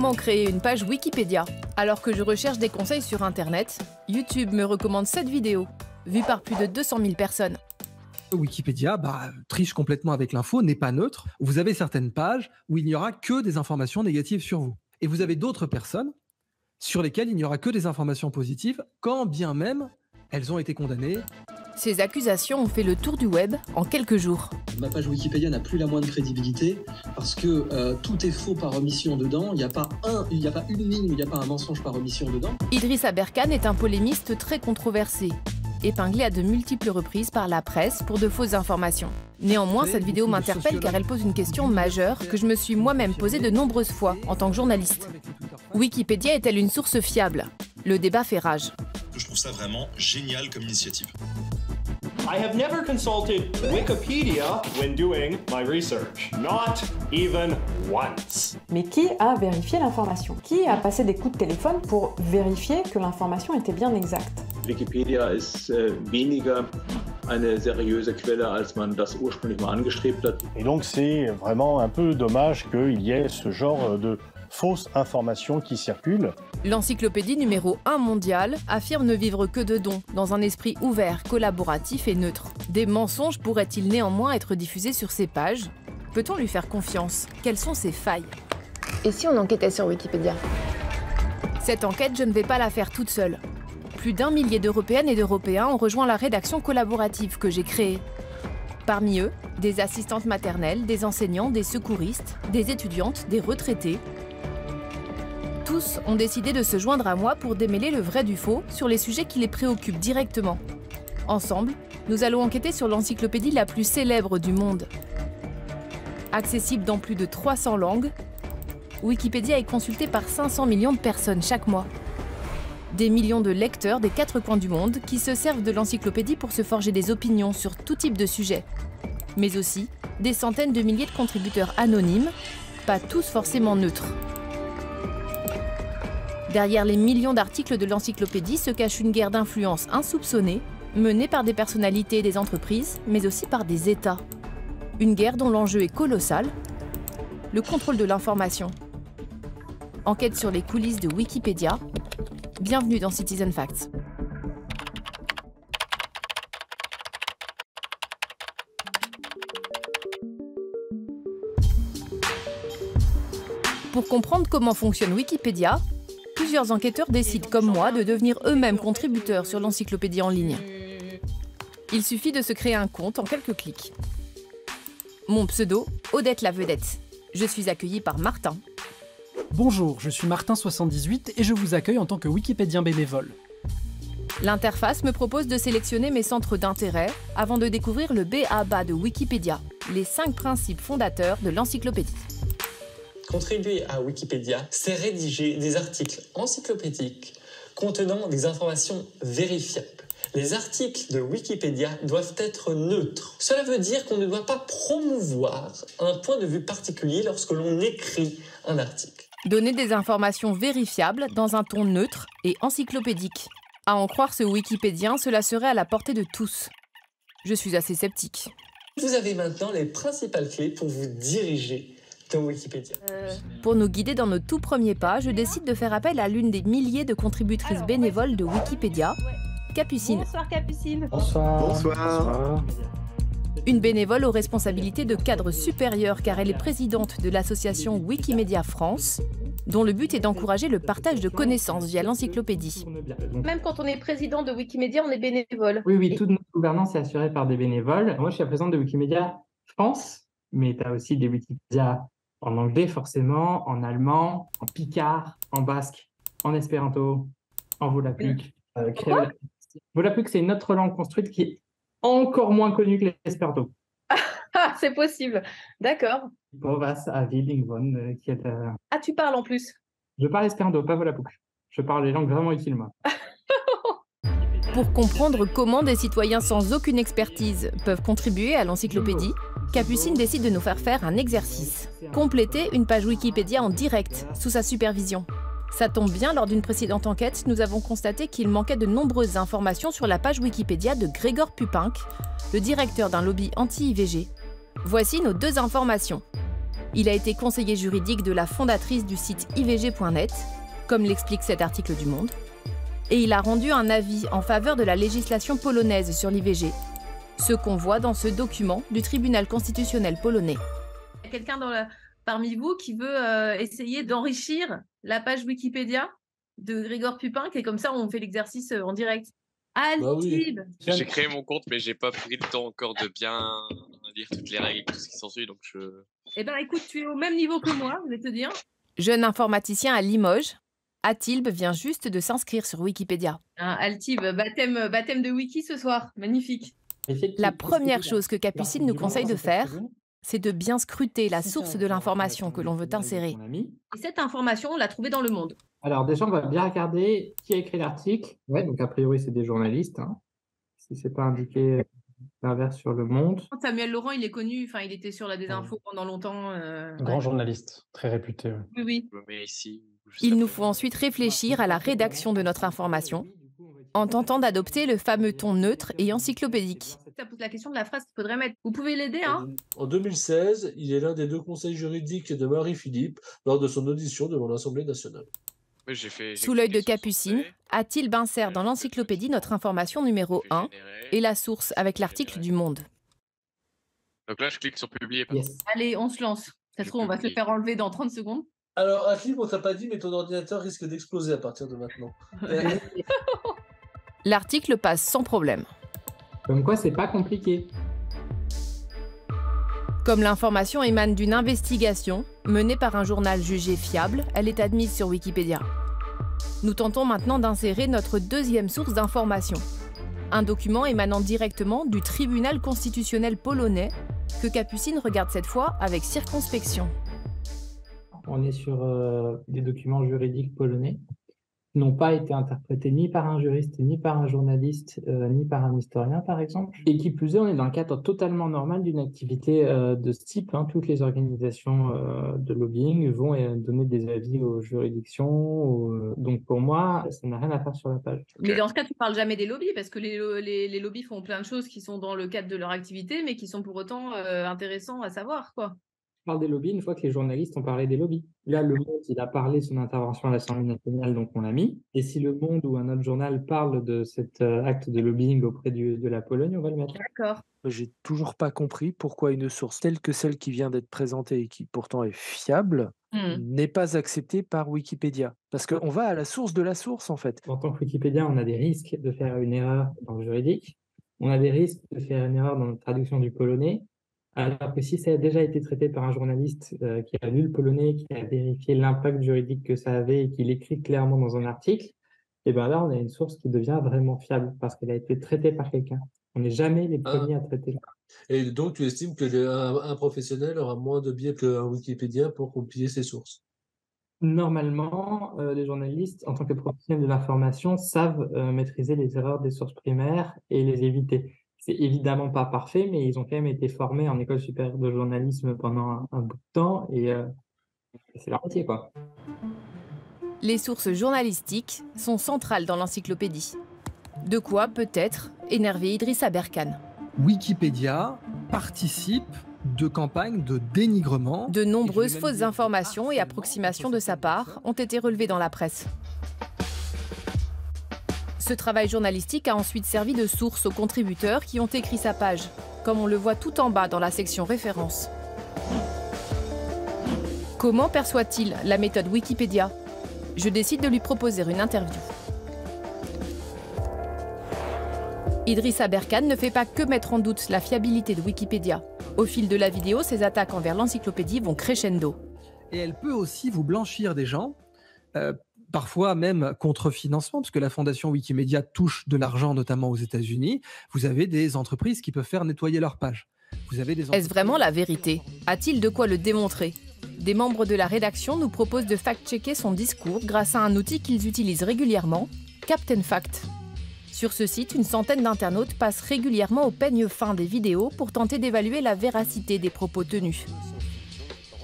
Comment créer une page Wikipédia? Alors que je recherche des conseils sur Internet, YouTube me recommande cette vidéo, vue par plus de 200 000 personnes. Wikipédia triche complètement avec l'info, n'est pas neutre. Vous avez certaines pages où il n'y aura que des informations négatives sur vous. Et vous avez d'autres personnes sur lesquelles il n'y aura que des informations positives, quand bien même elles ont été condamnées. Ces accusations ont fait le tour du web en quelques jours. Ma page Wikipédia n'a plus la moindre crédibilité parce que tout est faux par omission dedans. Il n'y a pas une ligne, il n'y a pas un mensonge par omission dedans. Idriss Aberkane est un polémiste très controversé, épinglé à de multiples reprises par la presse pour de fausses informations. Néanmoins, cette vidéo m'interpelle car elle pose une question majeure que je me suis moi-même posée de nombreuses fois en tant que journaliste. Wikipédia est-elle une source fiable? Le débat fait rage. Je trouve ça vraiment génial comme initiative. I have never consulted Wikipedia when doing my research. Not even once. Mais qui a vérifié l'information? Qui a passé des coups de téléphone pour vérifier que l'information était bien exacte? Wikipedia ist weniger eine seriöse Quelle, als man das ursprünglich mal angestrebt hat. Et donc c'est vraiment un peu dommage qu'il y ait ce genre de fausses informations qui circulent. L'encyclopédie numéro 1 mondiale affirme ne vivre que de dons, dans un esprit ouvert, collaboratif et neutre. Des mensonges pourraient-ils néanmoins être diffusés sur ces pages? Peut-on lui faire confiance? Quelles sont ses failles? Et si on enquêtait sur Wikipédia? Cette enquête, je ne vais pas la faire toute seule. Plus d'1 millier d'Européennes et d'Européens ont rejoint la rédaction collaborative que j'ai créée. Parmi eux, des assistantes maternelles, des enseignants, des secouristes, des étudiantes, des retraités. Tous ont décidé de se joindre à moi pour démêler le vrai du faux sur les sujets qui les préoccupent directement. Ensemble, nous allons enquêter sur l'encyclopédie la plus célèbre du monde. Accessible dans plus de 300 langues, Wikipédia est consultée par 500 millions de personnes chaque mois. Des millions de lecteurs des 4 coins du monde qui se servent de l'encyclopédie pour se forger des opinions sur tout type de sujets. Mais aussi des centaines de milliers de contributeurs anonymes, pas tous forcément neutres. Derrière les millions d'articles de l'encyclopédie se cache une guerre d'influence insoupçonnée, menée par des personnalités et des entreprises, mais aussi par des États. Une guerre dont l'enjeu est colossal, le contrôle de l'information. Enquête sur les coulisses de Wikipédia. Bienvenue dans Citizen Facts. Pour comprendre comment fonctionne Wikipédia, plusieurs enquêteurs décident comme moi de devenir eux-mêmes contributeurs sur l'encyclopédie en ligne. Il suffit de se créer un compte en quelques clics. Mon pseudo, Odette la Vedette. Je suis accueillie par Martin. Bonjour, je suis Martin78 et je vous accueille en tant que Wikipédien bénévole. L'interface me propose de sélectionner mes centres d'intérêt avant de découvrir le b.a.-ba de Wikipédia, les 5 principes fondateurs de l'encyclopédie. Contribuer à Wikipédia, c'est rédiger des articles encyclopédiques contenant des informations vérifiables. Les articles de Wikipédia doivent être neutres. Cela veut dire qu'on ne doit pas promouvoir un point de vue particulier lorsque l'on écrit un article. Donner des informations vérifiables dans un ton neutre et encyclopédique. À en croire ce Wikipédien, cela serait à la portée de tous. Je suis assez sceptique. Vous avez maintenant les principales clés pour vous diriger dans Wikipédia. Pour nous guider dans nos tout premiers pas, je décide de faire appel à l'une des milliers de contributrices bénévoles de Wikipédia, Capucine. Bonsoir Capucine. Bonsoir. Bonsoir. Une bénévole aux responsabilités de cadre supérieur car elle est présidente de l'association Wikimedia France, dont le but est d'encourager le partage de connaissances via l'encyclopédie. Même quand on est président de Wikimedia, on est bénévole. Oui, toute notre gouvernance est assurée par des bénévoles. Moi, je suis la présidente de Wikimedia France, mais tu as aussi des Wikipedia en anglais forcément, en allemand, en picard, en basque, en espéranto, en volapük. Volapük, c'est une autre langue construite qui est encore moins connue que l'espéranto. Ah, c'est possible. D'accord. Povas a Lingvon, qui est... Ah, tu parles en plus. Je parle espéranto, pas volapük. Je parle les langues vraiment utiles, moi. Pour comprendre comment des citoyens sans aucune expertise peuvent contribuer à l'encyclopédie, Capucine décide de nous faire un exercice. Compléter une page Wikipédia en direct, sous sa supervision. Ça tombe bien, lors d'une précédente enquête, nous avons constaté qu'il manquait de nombreuses informations sur la page Wikipédia de Gregor Pupink, le directeur d'un lobby anti-IVG. Voici nos 2 informations. Il a été conseiller juridique de la fondatrice du site ivg.net, comme l'explique cet article du Monde, et il a rendu un avis en faveur de la législation polonaise sur l'IVG, ce qu'on voit dans ce document du tribunal constitutionnel polonais. Il y a quelqu'un parmi vous qui veut essayer d'enrichir la page Wikipédia de Grégoire Pupin, qui est comme ça, on fait l'exercice en direct. Altib. J'ai créé mon compte, mais j'ai pas pris le temps encore de bien lire toutes les règles et tout ce qui s'ensuit, donc je... Eh ben écoute, tu es au même niveau que moi, je vais te dire. Jeune informaticien à Limoges, Atilb vient juste de s'inscrire sur Wikipédia. Altib, baptême de wiki ce soir, magnifique. La première chose que Capucine nous conseille de faire, c'est de bien scruter la source de l'information que l'on veut insérer. Et cette information, on l'a trouvée dans Le Monde. Alors déjà, on va bien regarder qui a écrit l'article. Ouais, donc a priori, c'est des journalistes. Hein. Si c'est pas indiqué l'inverse sur Le Monde. Samuel Laurent, il est connu, enfin, il était sur la Désinfo pendant longtemps. Grand journaliste, très réputé. Oui, oui. Je me mets ici. Il nous faut ensuite réfléchir à la rédaction de notre information, en tentant d'adopter le fameux ton neutre et encyclopédique. Ça pose la question de la phrase qu'il faudrait mettre. Vous pouvez l'aider, hein? En 2016, il est l'un des 2 conseils juridiques de Marie-Philippe lors de son audition devant l'Assemblée nationale. Oui, sous l'œil de Capucine, Atilb insère dans l'encyclopédie notre information numéro 1 et la source avec l'article du Monde. Donc là, je clique sur publier. Yes. Allez, on se lance. Ça se trouve, on va se le faire enlever dans 30 secondes. Alors, Atilb, on t'a pas dit, mais ton ordinateur risque d'exploser à partir de maintenant. L'article passe sans problème. Comme quoi, c'est pas compliqué. Comme l'information émane d'une investigation menée par un journal jugé fiable, elle est admise sur Wikipédia. Nous tentons maintenant d'insérer notre deuxième source d'information. Un document émanant directement du tribunal constitutionnel polonais que Capucine regarde cette fois avec circonspection. On est sur des documents juridiques polonais qui n'ont pas été interprétés ni par un juriste, ni par un journaliste, ni par un historien, par exemple. Et qui plus est, on est dans le cadre totalement normal d'une activité de ce type. Hein. Toutes les organisations de lobbying vont donner des avis aux juridictions. Donc pour moi, ça n'a rien à faire sur la page. Mais dans ce cas, tu ne parles jamais des lobbies, parce que les lobbies font plein de choses qui sont dans le cadre de leur activité, mais qui sont pour autant intéressants à savoir, quoi. On parle des lobbies une fois que les journalistes ont parlé des lobbies. Là, Le Monde, il a parlé de son intervention à l'Assemblée nationale, donc on l'a mis. Et si Le Monde ou un autre journal parle de cet acte de lobbying auprès de la Pologne, on va le mettre. D'accord. J'ai toujours pas compris pourquoi une source telle que celle qui vient d'être présentée et qui pourtant est fiable n'est pas acceptée par Wikipédia. Parce qu'on va à la source de la source, en fait. En tant que Wikipédia, on a des risques de faire une erreur dans le juridique. On a des risques de faire une erreur dans la traduction du polonais. Alors que si ça a déjà été traité par un journaliste qui a lu le polonais, qui a vérifié l'impact juridique que ça avait et qui l'écrit clairement dans un article, et bien là, on a une source qui devient vraiment fiable parce qu'elle a été traitée par quelqu'un. On n'est jamais les premiers à traiter. Et donc, tu estimes qu'un professionnel aura moins de biais qu'un Wikipédia pour compiler ses sources? Normalement, les journalistes, en tant que professionnels de l'information, savent maîtriser les erreurs des sources primaires et les éviter. C'est évidemment pas parfait, mais ils ont quand même été formés en école supérieure de journalisme pendant un bout de temps et c'est leur métier, quoi. Les sources journalistiques sont centrales dans l'encyclopédie. De quoi, peut-être, énerver Idrissa Berkane. Wikipédia participe de campagnes de dénigrement. De nombreuses fausses informations et approximations de sa part ont été relevées dans la presse. Ce travail journalistique a ensuite servi de source aux contributeurs qui ont écrit sa page, comme on le voit tout en bas dans la section références. Comment perçoit-il la méthode Wikipédia? Je décide de lui proposer une interview. Idrissa Berkane ne fait pas que mettre en doute la fiabilité de Wikipédia. Au fil de la vidéo, ses attaques envers l'encyclopédie vont crescendo. Et elle peut aussi vous blanchir des gens, parfois même contre financement, parce que la fondation Wikimedia touche de l'argent, notamment aux États-Unis. Vous avez des entreprises qui peuvent faire nettoyer leurs pages. Est-ce vraiment la vérité? A-t-il de quoi le démontrer? Des membres de la rédaction nous proposent de fact-checker son discours grâce à un outil qu'ils utilisent régulièrement, Captain Fact. Sur ce site, une centaine d'internautes passent régulièrement au peigne fin des vidéos pour tenter d'évaluer la véracité des propos tenus.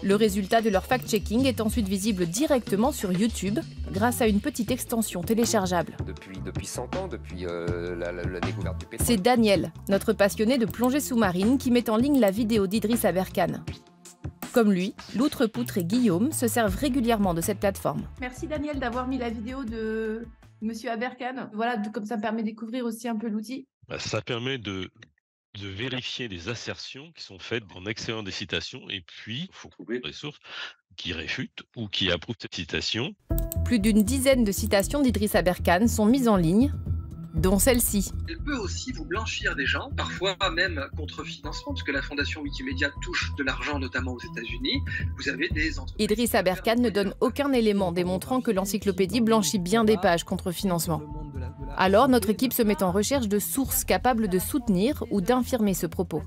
Le résultat de leur fact-checking est ensuite visible directement sur YouTube grâce à une petite extension téléchargeable. Depuis 100 ans, depuis la découverte du pétrole. C'est Daniel, notre passionné de plongée sous-marine, qui met en ligne la vidéo d'Idrissa Berkane. Comme lui, l'Outrepoutre et Guillaume se servent régulièrement de cette plateforme. Merci Daniel d'avoir mis la vidéo de Monsieur Aberkan. Voilà, comme ça me permet de découvrir aussi un peu l'outil. Ça permet de vérifier les assertions qui sont faites en excédant des citations et puis il faut trouver des sources qui réfutent ou qui approuvent cette citation. Plus d'une dizaine de citations d'Idriss Aberkan sont mises en ligne, dont celle-ci. Elle peut aussi vous blanchir des gens, parfois même contre financement, parce que la fondation Wikimedia touche de l'argent, notamment aux États-Unis. Vous avez des entreprises... Idriss Aberkan ne donne aucun élément démontrant que l'encyclopédie blanchit bien des pages contre financement. Alors, notre équipe se met en recherche de sources capables de soutenir ou d'infirmer ce propos.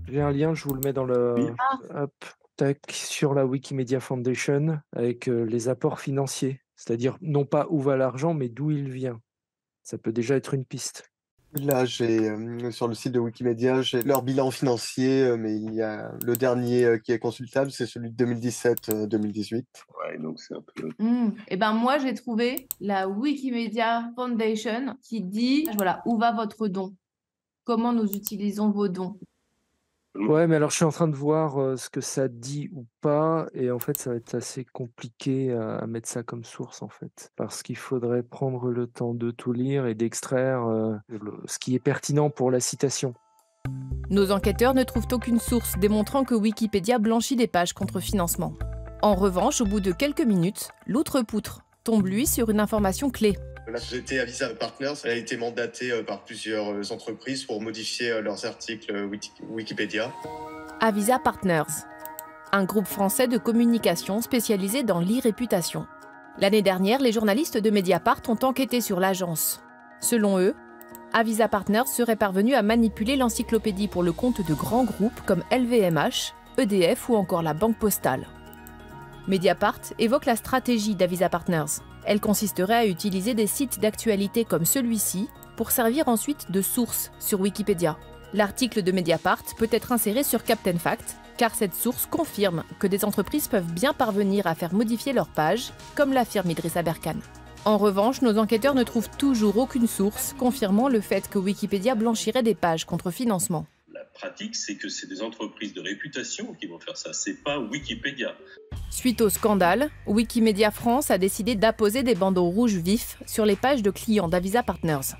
J'ai un lien, je vous le mets dans le... Hop, tac, sur la Wikimedia Foundation, avec les apports financiers. C'est-à-dire, non pas où va l'argent, mais d'où il vient. Ça peut déjà être une piste. Là, j'ai sur le site de Wikimedia, j'ai leur bilan financier, mais il y a le dernier qui est consultable, c'est celui de 2017-2018. Ouais, donc c'est un peu... Et ben moi, j'ai trouvé la Wikimedia Foundation qui dit, voilà, où va votre don? Comment nous utilisons vos dons? Ouais, mais alors je suis en train de voir ce que ça dit ou pas, et en fait, ça va être assez compliqué à mettre ça comme source, en fait, parce qu'il faudrait prendre le temps de tout lire et d'extraire ce qui est pertinent pour la citation. Nos enquêteurs ne trouvent aucune source démontrant que Wikipédia blanchit des pages contre financement. En revanche, au bout de quelques minutes, l'Outrepoutre tombe lui sur une information clé. La société Avisa Partners a été mandatée par plusieurs entreprises pour modifier leurs articles Wikipédia. Avisa Partners, un groupe français de communication spécialisé dans l'e-réputation. L'année dernière, les journalistes de Mediapart ont enquêté sur l'agence. Selon eux, Avisa Partners serait parvenu à manipuler l'encyclopédie pour le compte de grands groupes comme LVMH, EDF ou encore la Banque Postale. Mediapart évoque la stratégie d'Avisa Partners. Elle consisterait à utiliser des sites d'actualité comme celui-ci pour servir ensuite de source sur Wikipédia. L'article de Mediapart peut être inséré sur Captain Fact, car cette source confirme que des entreprises peuvent bien parvenir à faire modifier leur page, comme l'affirme Idriss Aberkan. En revanche, nos enquêteurs ne trouvent toujours aucune source confirmant le fait que Wikipédia blanchirait des pages contre financement. La pratique, c'est que c'est des entreprises de réputation qui vont faire ça, c'est pas Wikipédia. Suite au scandale, Wikimedia France a décidé d'apposer des bandeaux rouges vifs sur les pages de clients d'Avisa Partners.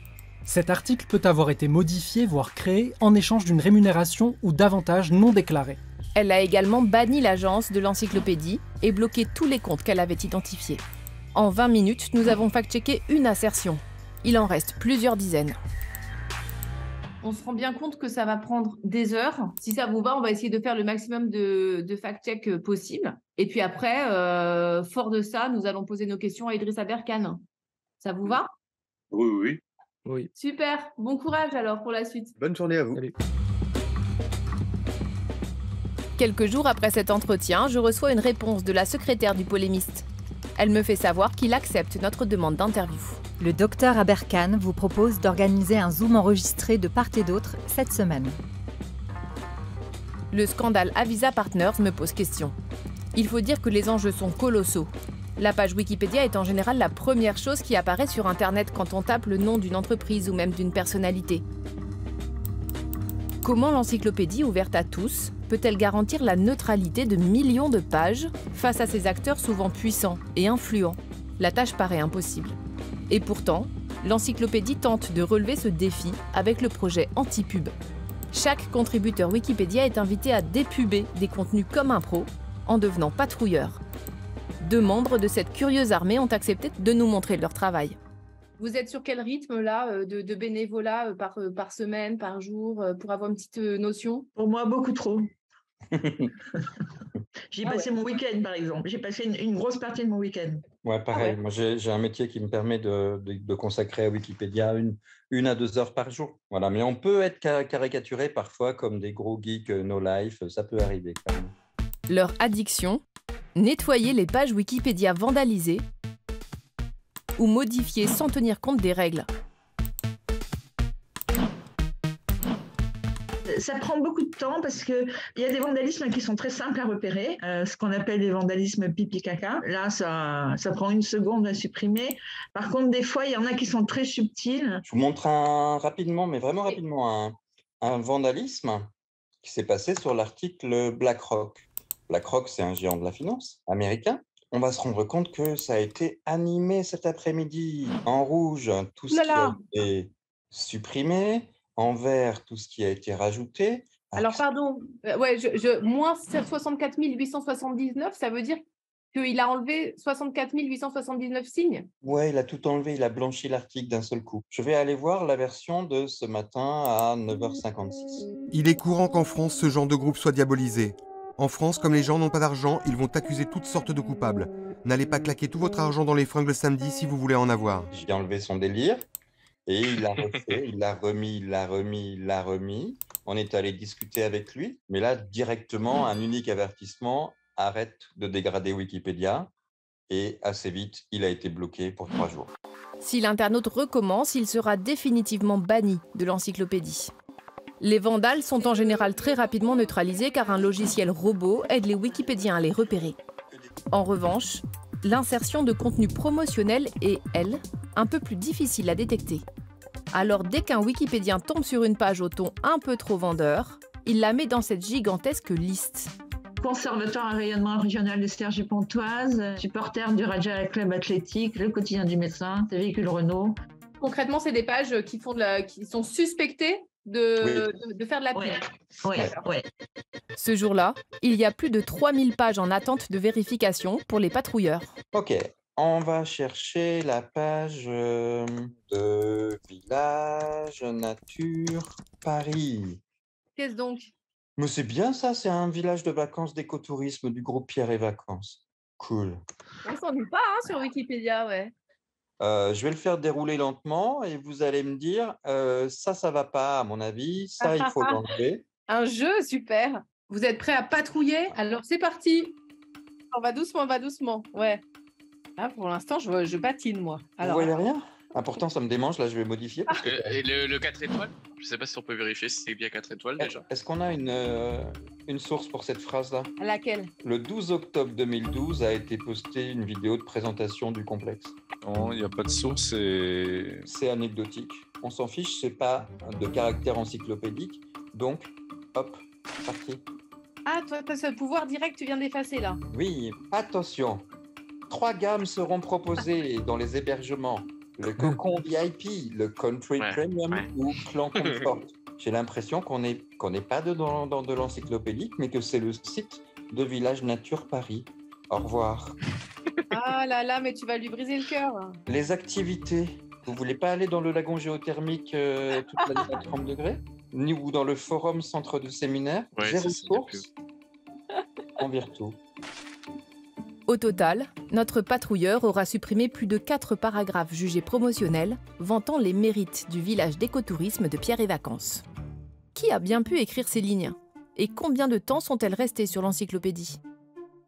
Cet article peut avoir été modifié, voire créé, en échange d'une rémunération ou d'avantages non déclarés. Elle a également banni l'agence de l'encyclopédie et bloqué tous les comptes qu'elle avait identifiés. En 20 minutes, nous avons fact-checké une assertion. Il en reste plusieurs dizaines. On se rend bien compte que ça va prendre des heures. Si ça vous va, on va essayer de faire le maximum de fact-check possible. Et puis après, fort de ça, nous allons poser nos questions à Idriss Aberkan. Ça vous va? Oui. Super. Bon courage alors pour la suite. Bonne journée à vous. Allez. Quelques jours après cet entretien, je reçois une réponse de la secrétaire du polémiste. Elle me fait savoir qu'il accepte notre demande d'interview. Le docteur Aberkan vous propose d'organiser un Zoom enregistré de part et d'autre cette semaine. Le scandale Avisa Partners me pose question. Il faut dire que les enjeux sont colossaux. La page Wikipédia est en général la première chose qui apparaît sur Internet quand on tape le nom d'une entreprise ou même d'une personnalité. Comment l'encyclopédie ouverte à tous peut-elle garantir la neutralité de millions de pages face à ces acteurs souvent puissants et influents? La tâche paraît impossible. Et pourtant, l'encyclopédie tente de relever ce défi avec le projet Antipub. Chaque contributeur Wikipédia est invité à dépuber des contenus comme un pro en devenant patrouilleur. 2 membres de cette curieuse armée ont accepté de nous montrer leur travail. Vous êtes sur quel rythme là de bénévolat par semaine, par jour, pour avoir une petite notion? Pour moi, beaucoup trop. J'ai passé mon week-end, par exemple. J'ai passé une grosse partie de mon week-end. Ouais, pareil. Moi, j'ai un métier qui me permet de consacrer à Wikipédia 1 à 2 heures par jour. Voilà. Mais on peut être caricaturé parfois comme des gros geeks no life. Ça peut arriver quand même. Leur addiction, nettoyer les pages Wikipédia vandalisées ou modifier sans tenir compte des règles. Ça prend beaucoup de temps parce qu'il y a des vandalismes qui sont très simples à repérer, ce qu'on appelle les vandalismes pipi-caca. Là, ça prend 1 seconde à supprimer. Par contre, des fois, il y en a qui sont très subtils. Je vous montre rapidement, mais vraiment rapidement, un vandalisme qui s'est passé sur l'article BlackRock. BlackRock, c'est un géant de la finance américain. On va se rendre compte que ça a été animé cet après-midi. En rouge, tout ce qui a été supprimé. En vert, tout ce qui a été rajouté. Alors, pardon, ouais, moins 64 879, ça veut dire qu'il a enlevé 64 879 signes? Ouais, il a tout enlevé, il a blanchi l'article d'un seul coup. Je vais aller voir la version de ce matin à 9h56. Il est courant qu'en France, ce genre de groupe soit diabolisé. En France, comme les gens n'ont pas d'argent, ils vont accuser toutes sortes de coupables. N'allez pas claquer tout votre argent dans les fringues le samedi si vous voulez en avoir. J'ai enlevé son délire. Et il l'a refait, il l'a remis. On est allé discuter avec lui. Mais là, directement, un unique avertissement, arrête de dégrader Wikipédia. Et assez vite, il a été bloqué pour 3 jours. Si l'internaute recommence, il sera définitivement banni de l'encyclopédie. Les vandales sont en général très rapidement neutralisés car un logiciel robot aide les wikipédiens à les repérer. En revanche, l'insertion de contenu promotionnel est, elle, un peu plus difficile à détecter. Alors dès qu'un wikipédien tombe sur une page au ton un peu trop vendeur, il la met dans cette gigantesque liste. Conservateur à rayonnement régional de Cergy-Pontoise, supporter du Raja Club Athlétique, le quotidien du médecin, des véhicules Renault. Concrètement, c'est des pages qui sont suspectées de faire de la pub. Oui. Ce jour-là, il y a plus de 3000 pages en attente de vérification pour les patrouilleurs. Ok, on va chercher la page de Village Nature Paris. Qu'est-ce donc? Mais c'est bien ça, c'est un village de vacances d'écotourisme du groupe Pierre et Vacances. Cool. On s'ennuie pas sur Wikipédia, ouais. Je vais le faire dérouler lentement et vous allez me dire ça va pas à mon avis, ça il faut l'enlever. Un jeu, super. Vous êtes prêts à patrouiller? Alors c'est parti. On va doucement, ouais. Là, pour l'instant, je patine, moi. Alors, vous voyez rien? Pourtant, ça me démange, là je vais modifier. Parce que... Et le 4 étoiles? Je sais pas si on peut vérifier si c'est bien 4 étoiles déjà. Est-ce qu'on a une source pour cette phrase-là? Laquelle? Le 12 octobre 2012 a été postée une vidéo de présentation du complexe. Non, il n'y a pas de source et... C'est anecdotique. On s'en fiche, c'est pas de caractère encyclopédique. Donc, hop, parti. Ah, toi, tu as ce pouvoir direct, tu viens d'effacer là. Oui, attention. 3 gammes seront proposées dans les hébergements. Le Cocon VIP, le Country Premium ou Clan Comfort. J'ai l'impression qu'on n'est pas dans de l'encyclopédique, mais que c'est le site de Village Nature Paris. Au revoir. Ah là là, mais tu vas lui briser le cœur. Les activités. Vous voulez pas aller dans le lagon géothermique toute l'année à 30 degrés? Ni ou dans le forum centre de séminaire? Zéro source. On vire tout. Au total, notre patrouilleur aura supprimé plus de 4 paragraphes jugés promotionnels, vantant les mérites du village d'écotourisme de Pierre et Vacances. Qui a bien pu écrire ces lignes? Et combien de temps sont-elles restées sur l'encyclopédie?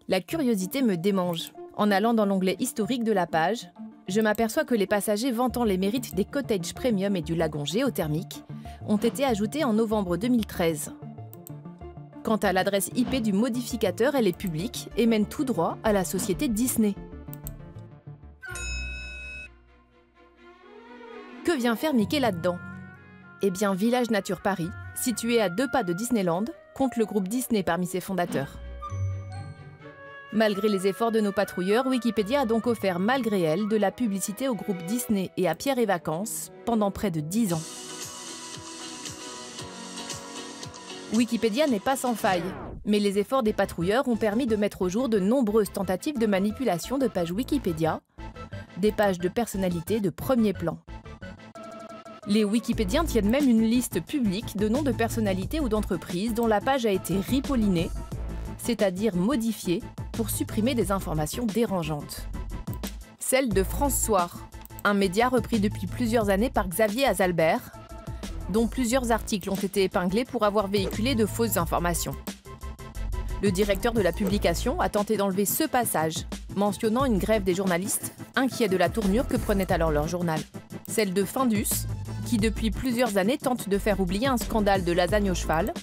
La curiosité me démange. En allant dans l'onglet historique de la page, je m'aperçois que les passagers vantant les mérites des cottages premium et du lagon géothermique ont été ajoutés en novembre 2013. Quant à l'adresse IP du modificateur, elle est publique et mène tout droit à la société Disney. Que vient faire Mickey là-dedans? Eh bien, Village Nature Paris, situé à 2 pas de Disneyland, compte le groupe Disney parmi ses fondateurs. Malgré les efforts de nos patrouilleurs, Wikipédia a donc offert, malgré elle, de la publicité au groupe Disney et à Pierre et Vacances pendant près de 10 ans. Wikipédia n'est pas sans faille, mais les efforts des patrouilleurs ont permis de mettre au jour de nombreuses tentatives de manipulation de pages Wikipédia, des pages de personnalités de premier plan. Les Wikipédiens tiennent même une liste publique de noms de personnalités ou d'entreprises dont la page a été ripollinée, c'est-à-dire modifiée pour supprimer des informations dérangeantes. Celle de France Soir, un média repris depuis plusieurs années par Xavier Azalbert, dont plusieurs articles ont été épinglés pour avoir véhiculé de fausses informations. Le directeur de la publication a tenté d'enlever ce passage, mentionnant une grève des journalistes, inquiets de la tournure que prenait alors leur journal. Celle de Findus, qui depuis plusieurs années tente de faire oublier un scandale de lasagne au cheval,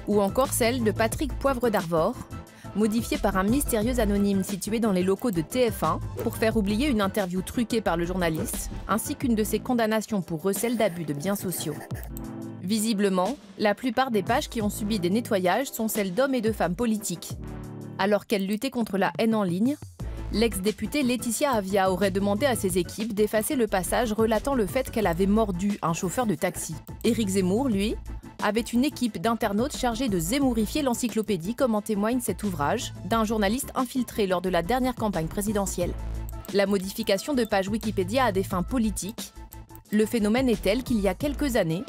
ou encore celle de Patrick Poivre d'Arvor, modifiée par un mystérieux anonyme situé dans les locaux de TF1 pour faire oublier une interview truquée par le journaliste, ainsi qu'une de ses condamnations pour recel d'abus de biens sociaux. Visiblement, la plupart des pages qui ont subi des nettoyages sont celles d'hommes et de femmes politiques. Alors qu'elle luttait contre la haine en ligne, l'ex-députée Laetitia Avia aurait demandé à ses équipes d'effacer le passage relatant le fait qu'elle avait mordu un chauffeur de taxi. Éric Zemmour, lui, avait une équipe d'internautes chargée de zémourifier l'encyclopédie, comme en témoigne cet ouvrage d'un journaliste infiltré lors de la dernière campagne présidentielle. La modification de pages Wikipédia à des fins politiques, le phénomène est tel qu'il y a quelques années,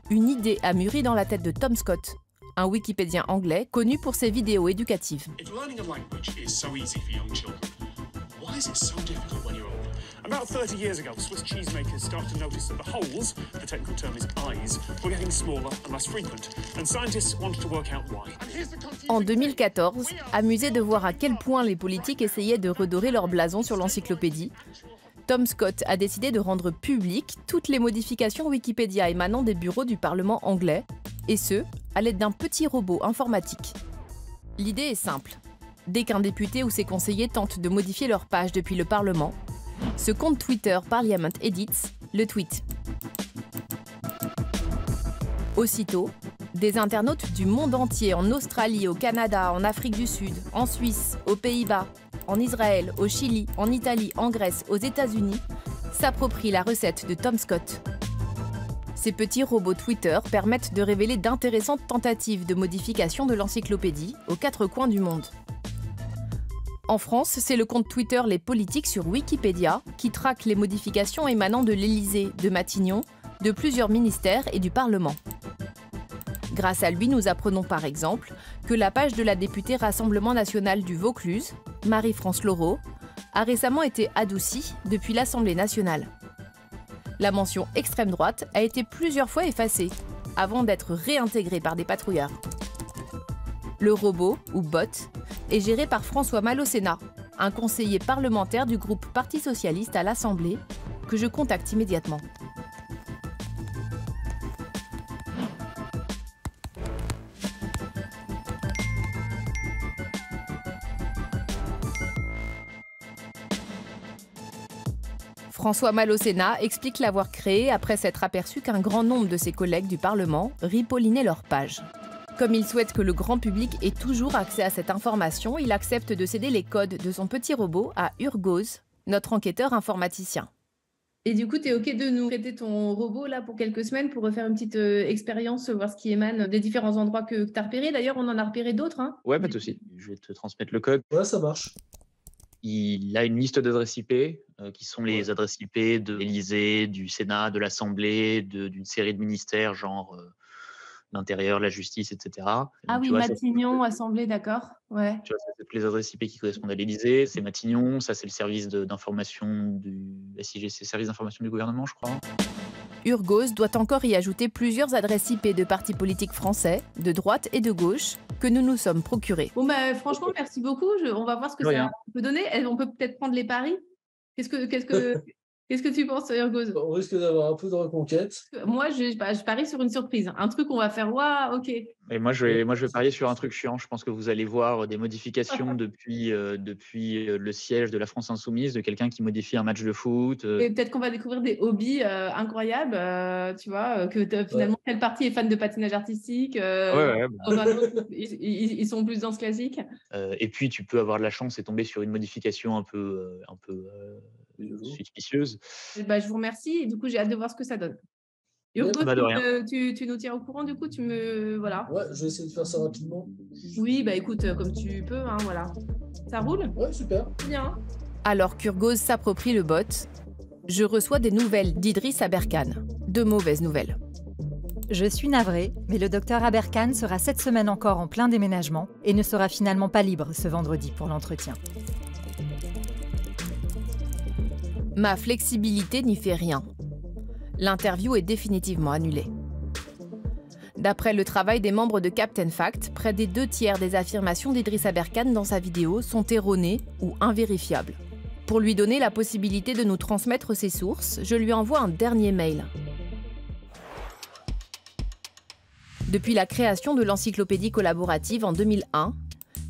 une idée a mûri dans la tête de Tom Scott, un wikipédien anglais connu pour ses vidéos éducatives. About 30 years ago, Swiss cheesemakers started to notice that the holes, the technical term is eyes, were getting smaller and less frequent, and scientists wanted to work out why. En 2014, amusé de voir à quel point les politiques essayaient de redorer leur blason sur l'encyclopédie, Tom Scott a décidé de rendre publiques toutes les modifications Wikipédia émanant des bureaux du Parlement anglais, et ce, à l'aide d'un petit robot informatique. L'idée est simple. Dès qu'un député ou ses conseillers tentent de modifier leur page depuis le Parlement, ce compte Twitter Parliament Edits le tweet. Aussitôt, des internautes du monde entier, en Australie, au Canada, en Afrique du Sud, en Suisse, aux Pays-Bas, en Israël, au Chili, en Italie, en Grèce, aux États-Unis, s'approprient la recette de Tom Scott. Ces petits robots Twitter permettent de révéler d'intéressantes tentatives de modification de l'encyclopédie aux quatre coins du monde. En France, c'est le compte Twitter Les Politiques sur Wikipédia qui traque les modifications émanant de l'Élysée, de Matignon, de plusieurs ministères et du Parlement. Grâce à lui, nous apprenons par exemple que la page de la députée Rassemblement national du Vaucluse, Marie-France Laureau, a récemment été adoucie depuis l'Assemblée nationale. La mention extrême droite a été plusieurs fois effacée, avant d'être réintégrée par des patrouilleurs. Le robot, ou bot, est géré par François Malocena, un conseiller parlementaire du groupe Parti socialiste à l'Assemblée, que je contacte immédiatement. François Malocena explique l'avoir créé après s'être aperçu qu'un grand nombre de ses collègues du Parlement ripollinaient leur page. Comme il souhaite que le grand public ait toujours accès à cette information, il accepte de céder les codes de son petit robot à Urgoz, notre enquêteur informaticien. Et du coup, tu es OK de nous prêter ton robot là pour quelques semaines pour refaire une petite expérience, voir ce qui émane des différents endroits que tu as repérés. D'ailleurs, on en a repéré d'autres. Hein. Ouais, pas de souci. Je vais te transmettre le code. Ouais, ça marche. Il a une liste d'adresses IP qui sont les adresses IP de l'Élysée, du Sénat, de l'Assemblée, d'une série de ministères, genre l'Intérieur, la Justice, etc. Ah donc, oui, Matignon, Assemblée, d'accord. Ouais. Tu vois, c'est toutes les adresses IP qui correspondent à l'Élysée. C'est Matignon, ça c'est le service d'information du SIG, c'est le service d'information du gouvernement, je crois. Urgoz doit encore y ajouter plusieurs adresses IP de partis politiques français, de droite et de gauche, que nous nous sommes procurés. Bon, bah, franchement, merci beaucoup. On va voir ce que ça peut donner. On peut peut-être prendre les paris. Qu'est-ce que tu penses, Urgoz? On risque d'avoir un peu de reconquête. Moi, je parie sur une surprise. Un truc qu'on va faire, waouh, ok. Et moi, je vais parier sur un truc chiant. Je pense que vous allez voir des modifications depuis le siège de la France Insoumise, de quelqu'un qui modifie un match de foot. Et peut-être qu'on va découvrir des hobbies incroyables, tu vois, que finalement, quel parti est fan de patinage artistique. Ils sont plus dans ce classique. Et puis, tu peux avoir de la chance et tomber sur une modification un peu suspicieuse. Bah, je vous remercie. Et du coup, j'ai hâte de voir ce que ça donne. Urgoz, tu nous tiens au courant, du coup, voilà. Ouais, je vais essayer de faire ça rapidement. Oui, bah écoute, comme tu peux, hein, voilà. Ça roule? Ouais, super. Bien. Alors qu'Urgoz s'approprie le bot, je reçois des nouvelles d'Idriss Aberkan. De mauvaises nouvelles. Je suis navrée, mais le docteur Aberkan sera cette semaine encore en plein déménagement et ne sera finalement pas libre ce vendredi pour l'entretien. Ma flexibilité n'y fait rien. L'interview est définitivement annulée. D'après le travail des membres de Captain Fact, près des 2/3 des affirmations d'Idriss Aberkan dans sa vidéo sont erronées ou invérifiables. Pour lui donner la possibilité de nous transmettre ses sources, je lui envoie un dernier mail. Depuis la création de l'encyclopédie collaborative en 2001,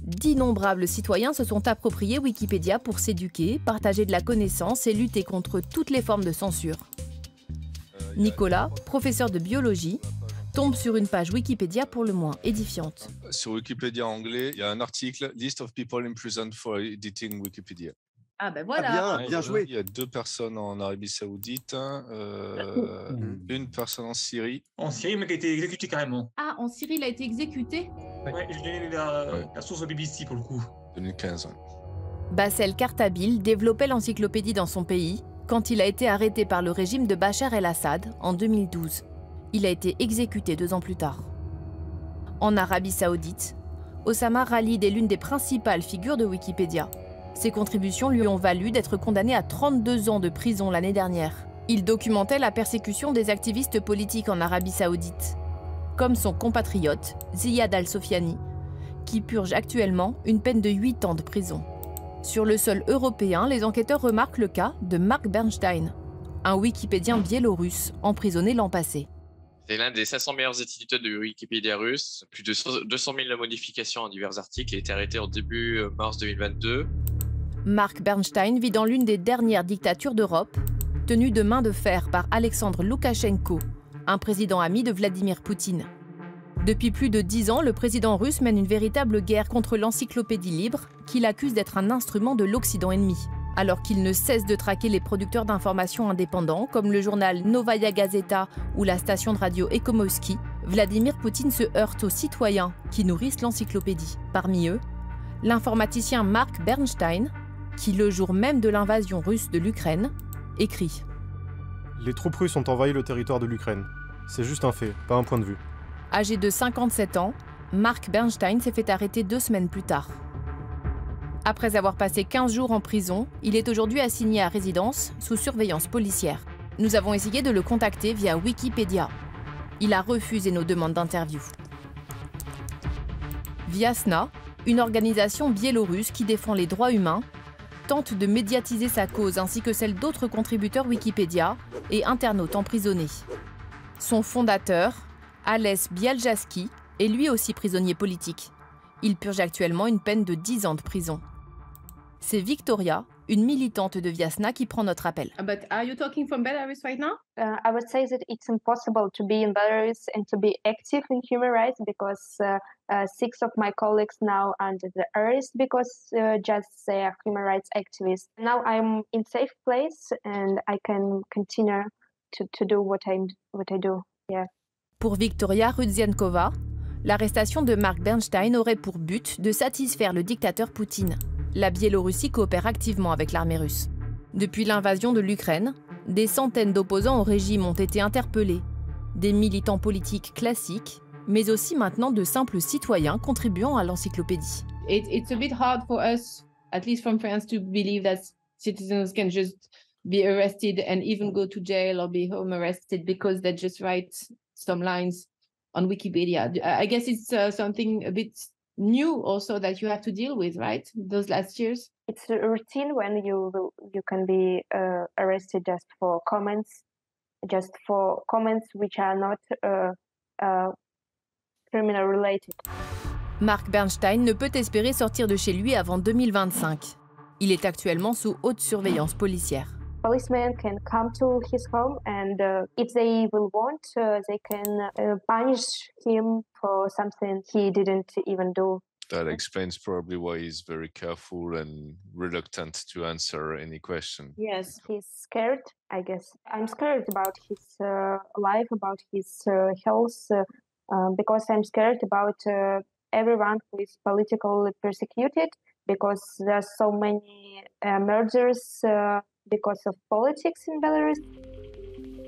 d'innombrables citoyens se sont appropriés Wikipédia pour s'éduquer, partager de la connaissance et lutter contre toutes les formes de censure. Nicolas, professeur de biologie, tombe sur une page Wikipédia pour le moins édifiante. Sur Wikipédia anglais, il y a un article « List of people imprisoned for editing Wikipedia ». Ah ben voilà. Bien joué. Il y a 2 personnes en Arabie Saoudite, une personne en Syrie. En Syrie, le mec a été exécuté carrément. Ah, en Syrie, il a été exécuté? Ouais, je donnais la source au BBC pour le coup. 2015. Bassel Kartabil développait l'encyclopédie dans son pays quand il a été arrêté par le régime de Bachar el-Assad en 2012. Il a été exécuté 2 ans plus tard. En Arabie Saoudite, Osama Khalid est l'une des principales figures de Wikipédia. Ses contributions lui ont valu d'être condamné à 32 ans de prison l'année dernière. Il documentait la persécution des activistes politiques en Arabie Saoudite, comme son compatriote Ziad al-Sofiani, qui purge actuellement une peine de 8 ans de prison. Sur le sol européen, les enquêteurs remarquent le cas de Mark Bernstein, un wikipédien biélorusse emprisonné l'an passé. C'est l'un des 500 meilleurs utilisateurs de Wikipédia russe. Plus de 200 000 modifications en divers articles. Il a été arrêté en début mars 2022. Mark Bernstein vit dans l'une des dernières dictatures d'Europe, tenue de main de fer par Alexandre Loukachenko, un président ami de Vladimir Poutine. Depuis plus de 10 ans, le président russe mène une véritable guerre contre l'encyclopédie libre, qu'il accuse d'être un instrument de l'Occident ennemi. Alors qu'il ne cesse de traquer les producteurs d'informations indépendants, comme le journal Novaya Gazeta ou la station de radio Ekomovski, Vladimir Poutine se heurte aux citoyens qui nourrissent l'encyclopédie. Parmi eux, l'informaticien Mark Bernstein, qui, le jour même de l'invasion russe de l'Ukraine, écrit « Les troupes russes ont envahi le territoire de l'Ukraine. C'est juste un fait, pas un point de vue. » Âgé de 57 ans, Mark Bernstein s'est fait arrêter 2 semaines plus tard. Après avoir passé 15 jours en prison, il est aujourd'hui assigné à résidence sous surveillance policière. Nous avons essayé de le contacter via Wikipédia. Il a refusé nos demandes d'interview. Viasna, une organisation biélorusse qui défend les droits humains, tente de médiatiser sa cause ainsi que celle d'autres contributeurs Wikipédia et internautes emprisonnés. Son fondateur, Ales Bialjaski, est lui aussi prisonnier politique. Il purge actuellement une peine de 10 ans de prison. C'est Victoria, une militante de Viasna, qui prend notre appel. But are you talking from Belarus right now? I would say that it's impossible to be in Belarus and to be active in human rights because 6 of my colleagues now under the arrest because just they are human rights activists. Now I'm in safe place and I can continue to do what I do. Yeah. Pour Victoria Rudziankova, l'arrestation de Mark Bernstein aurait pour but de satisfaire le dictateur Poutine. La Biélorussie coopère activement avec l'armée russe. Depuis l'invasion de l'Ukraine, des centaines d'opposants au régime ont été interpellés. Des militants politiques classiques, mais aussi maintenant de simples citoyens contribuant à l'encyclopédie. It's a bit hard for us, at least from France, to believe that citizens can just be arrested and even go to jail or be home arrested because they just write some lines on Wikipedia. I guess it's something a bit new also that you have to deal with, right? Those last years. It's a routine when you can be arrested just for comments which are not criminal related. Mark Bernstein ne peut espérer sortir de chez lui avant 2025. Il est actuellement sous haute surveillance policière. Policemen can come to his home and if they will want, they can punish him for something he didn't even do. That explains probably why he's very careful and reluctant to answer any question. Yes, he's scared, I guess. I'm scared about his life, about his health, because I'm scared about everyone who is politically persecuted, because there's so many murders because of politics in Belarus.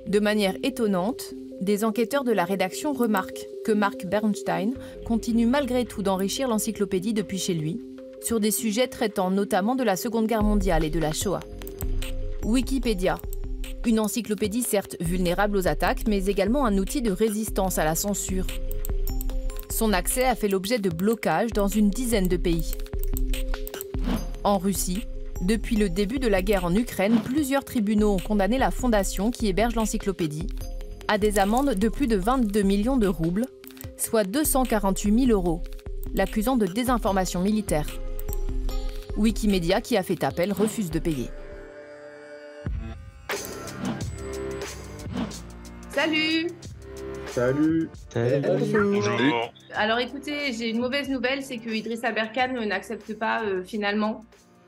De manière étonnante, des enquêteurs de la rédaction remarquent que Mark Bernstein continue malgré tout d'enrichir l'encyclopédie depuis chez lui, sur des sujets traitant notamment de la Seconde Guerre mondiale et de la Shoah. Wikipédia, une encyclopédie certes vulnérable aux attaques, mais également un outil de résistance à la censure. Son accès a fait l'objet de blocages dans une dizaine de pays. En Russie, depuis le début de la guerre en Ukraine, plusieurs tribunaux ont condamné la fondation qui héberge l'encyclopédie à des amendes de plus de 22 millions de roubles, soit 248 000 €, l'accusant de désinformation militaire. Wikimedia, qui a fait appel, refuse de payer. Salut! Salut. Bonjour. Alors écoutez, j'ai une mauvaise nouvelle, c'est que Idriss Aberkane n'accepte pas finalement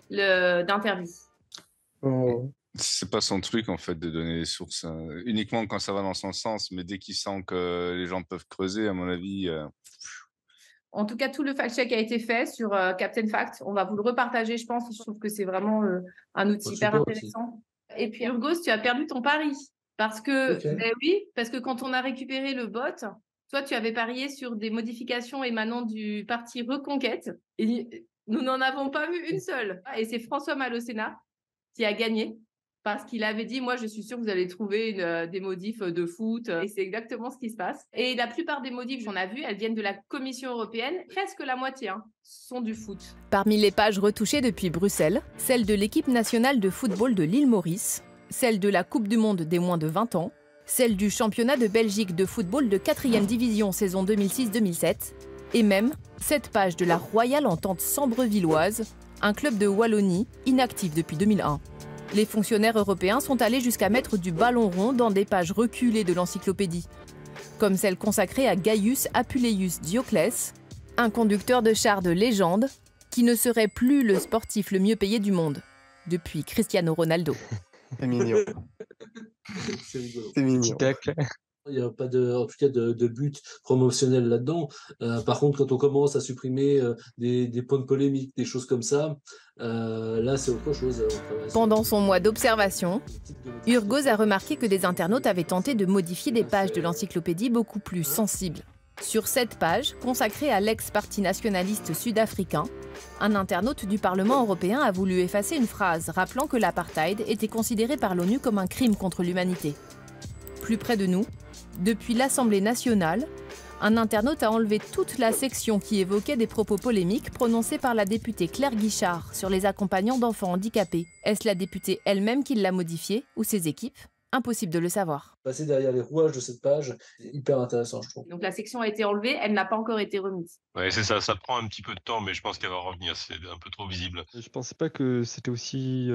d'interview. C'est pas son truc en fait de donner les sources uniquement quand ça va dans son sens, mais dès qu'il sent que les gens peuvent creuser, à mon avis. En tout cas, tout le fact-check a été fait sur Captain Fact. On va vous le repartager, je pense. Je trouve que c'est vraiment un outil hyper intéressant. Et puis, Urgos, tu as perdu ton pari. Parce que, oui, parce que quand on a récupéré le bot, toi, tu avais parié sur des modifications émanant du parti Reconquête. Et nous n'en avons pas vu une seule. Et c'est François Malocena qui a gagné. Parce qu'il avait dit, moi, je suis sûr que vous allez trouver des modifs de foot. Et c'est exactement ce qui se passe. Et la plupart des modifs qu'on a vus, elles viennent de la Commission européenne. Presque la moitié sont du foot. Parmi les pages retouchées depuis Bruxelles, celle de l'équipe nationale de football de l'île Maurice, celle de la Coupe du Monde des moins de 20 ans, celle du championnat de Belgique de football de 4e division saison 2006-2007, et même cette page de la Royale Entente Sambre-Villoise, un club de Wallonie inactif depuis 2001. Les fonctionnaires européens sont allés jusqu'à mettre du ballon rond dans des pages reculées de l'encyclopédie, comme celle consacrée à Gaius Apuleius Dioclès, un conducteur de char de légende qui ne serait plus le sportif le mieux payé du monde, depuis Cristiano Ronaldo. C'est mignon. C'est rigolo. C'est mignon. Il n'y a pas en tout cas de but promotionnel là-dedans. Par contre, quand on commence à supprimer des points de polémique, des choses comme ça, là, c'est autre chose. Pendant son mois d'observation, Urgos a remarqué que des internautes avaient tenté de modifier des pages de l'encyclopédie beaucoup plus sensibles. Sur cette page, consacrée à l'ex-parti nationaliste sud-africain, un internaute du Parlement européen a voulu effacer une phrase rappelant que l'apartheid était considéré par l'ONU comme un crime contre l'humanité. Plus près de nous, depuis l'Assemblée nationale, un internaute a enlevé toute la section qui évoquait des propos polémiques prononcés par la députée Claire Guichard sur les accompagnants d'enfants handicapés. Est-ce la députée elle-même qui l'a modifié ou ses équipes? Impossible de le savoir. Passer derrière les rouages de cette page, c'est hyper intéressant, je trouve. Donc la section a été enlevée, elle n'a pas encore été remise. Ouais, c'est ça, ça prend un petit peu de temps, mais je pense qu'elle va revenir, c'est un peu trop visible. Je pensais pas que c'était aussi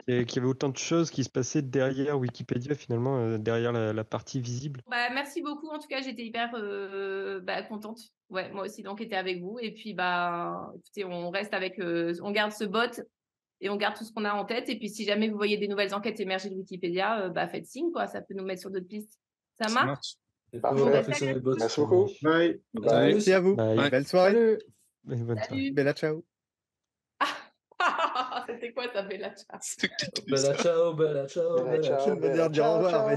qu'il y avait autant de choses qui se passaient derrière Wikipédia finalement, derrière la partie visible. Merci beaucoup, en tout cas j'étais hyper contente. Ouais, moi aussi d'enquêter avec vous. Et puis écoutez, on reste avec, on garde ce bot. Et on garde tout ce qu'on a en tête. Et puis, si jamais vous voyez des nouvelles enquêtes émerger de Wikipédia, faites signe, quoi. Ça peut nous mettre sur d'autres pistes. Ça marche? Merci beaucoup. Bye. Merci à vous. Bye. Belle soirée. Bonne soirée. Bella ciao. C'était quoi ça, Bella ciao? Bella ciao, bella ciao, bella ciao. Je veux dire au revoir.